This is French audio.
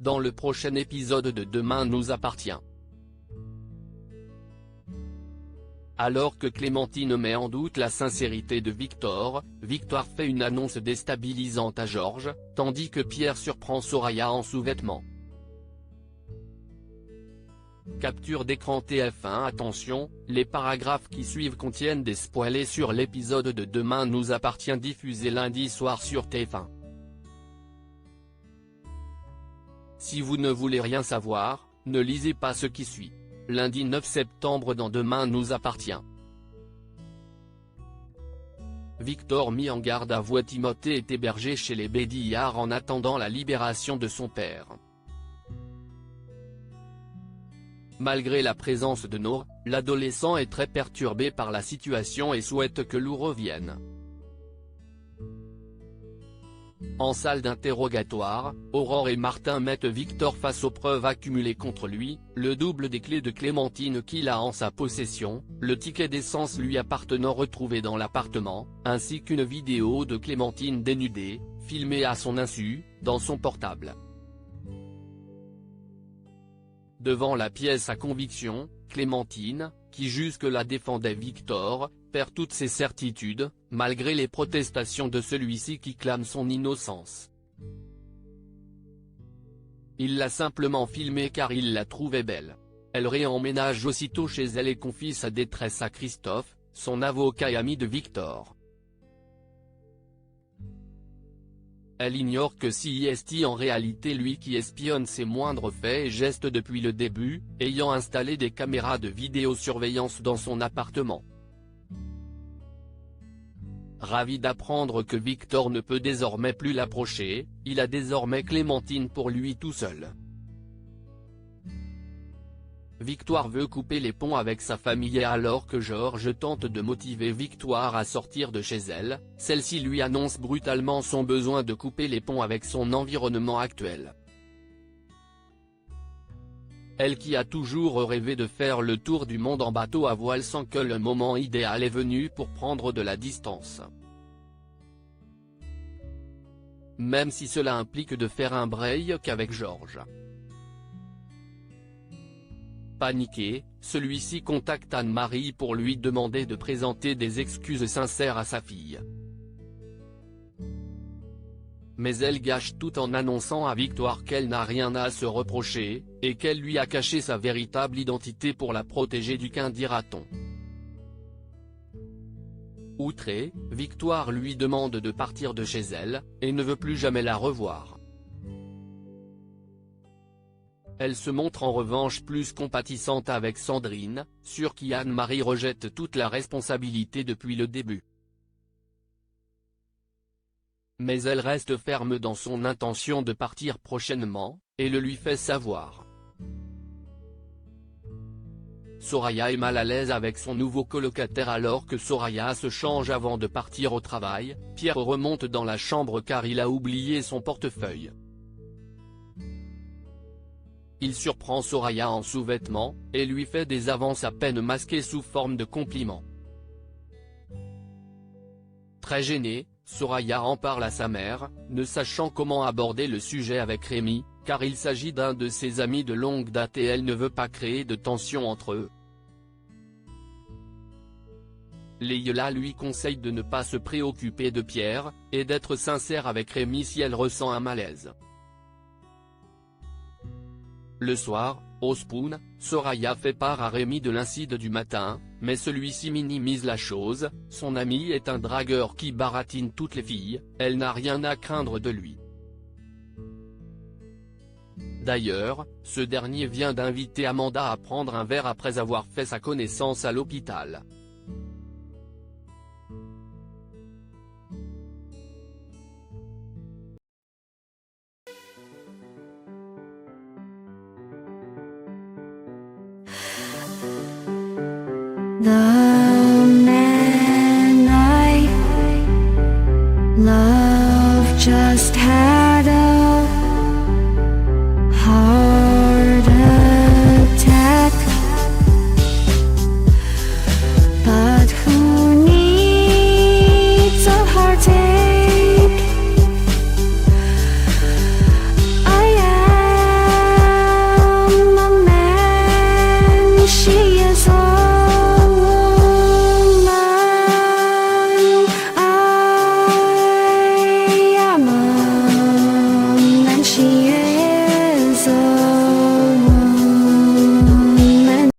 dans le prochain épisode de Demain nous appartient. Alors que Clémentine met en doute la sincérité de Victor, Victoire fait une annonce déstabilisante à Georges, tandis que Pierre surprend Soraya en sous-vêtements. Capture d'écran TF1. Attention, les paragraphes qui suivent contiennent des spoilers sur l'épisode de Demain nous appartient diffusé lundi soir sur TF1. Si vous ne voulez rien savoir, ne lisez pas ce qui suit. Lundi 9 septembre dans Demain nous appartient. Victor mis en garde à vue. Timothée est hébergé chez les Bédillard en attendant la libération de son père. Malgré la présence de Nour, l'adolescent est très perturbé par la situation et souhaite que Lou revienne. En salle d'interrogatoire, Aurore et Martin mettent Victor face aux preuves accumulées contre lui, le double des clés de Clémentine qu'il a en sa possession, le ticket d'essence lui appartenant retrouvé dans l'appartement, ainsi qu'une vidéo de Clémentine dénudée, filmée à son insu, dans son portable. Devant la pièce à conviction, Clémentine, qui jusque-là défendait Victor, perd toutes ses certitudes, malgré les protestations de celui-ci qui clame son innocence. Il l'a simplement filmée car il la trouvait belle. Elle réemménage aussitôt chez elle et confie sa détresse à Christophe, son avocat et ami de Victor. Elle ignore que c'est en réalité lui qui espionne ses moindres faits et gestes depuis le début, ayant installé des caméras de vidéosurveillance dans son appartement. Ravi d'apprendre que Victor ne peut désormais plus l'approcher, il a désormais Clémentine pour lui tout seul. Victoire veut couper les ponts avec sa famille et alors que Georges tente de motiver Victoire à sortir de chez elle, celle-ci lui annonce brutalement son besoin de couper les ponts avec son environnement actuel. Elle qui a toujours rêvé de faire le tour du monde en bateau à voile sent que le moment idéal est venu pour prendre de la distance. Même si cela implique de faire un break avec Georges. Paniqué, celui-ci contacte Anne-Marie pour lui demander de présenter des excuses sincères à sa fille. Mais elle gâche tout en annonçant à Victoire qu'elle n'a rien à se reprocher, et qu'elle lui a caché sa véritable identité pour la protéger du qu'en dira-t-on. Outré, Victoire lui demande de partir de chez elle, et ne veut plus jamais la revoir. Elle se montre en revanche plus compatissante avec Sandrine, sur qui Anne-Marie rejette toute la responsabilité depuis le début. Mais elle reste ferme dans son intention de partir prochainement, et le lui fait savoir. Soraya est mal à l'aise avec son nouveau colocataire alors que Soraya se change avant de partir au travail. Pierre remonte dans la chambre car il a oublié son portefeuille. Il surprend Soraya en sous-vêtements, et lui fait des avances à peine masquées sous forme de compliments. Très gênée, Soraya en parle à sa mère, ne sachant comment aborder le sujet avec Rémi, car il s'agit d'un de ses amis de longue date et elle ne veut pas créer de tension entre eux. Leïla lui conseille de ne pas se préoccuper de Pierre, et d'être sincère avec Rémi si elle ressent un malaise. Le soir, au Spoon, Soraya fait part à Rémi de l'incident du matin, mais celui-ci minimise la chose, son ami est un dragueur qui baratine toutes les filles, elle n'a rien à craindre de lui. D'ailleurs, ce dernier vient d'inviter Amanda à prendre un verre après avoir fait sa connaissance à l'hôpital.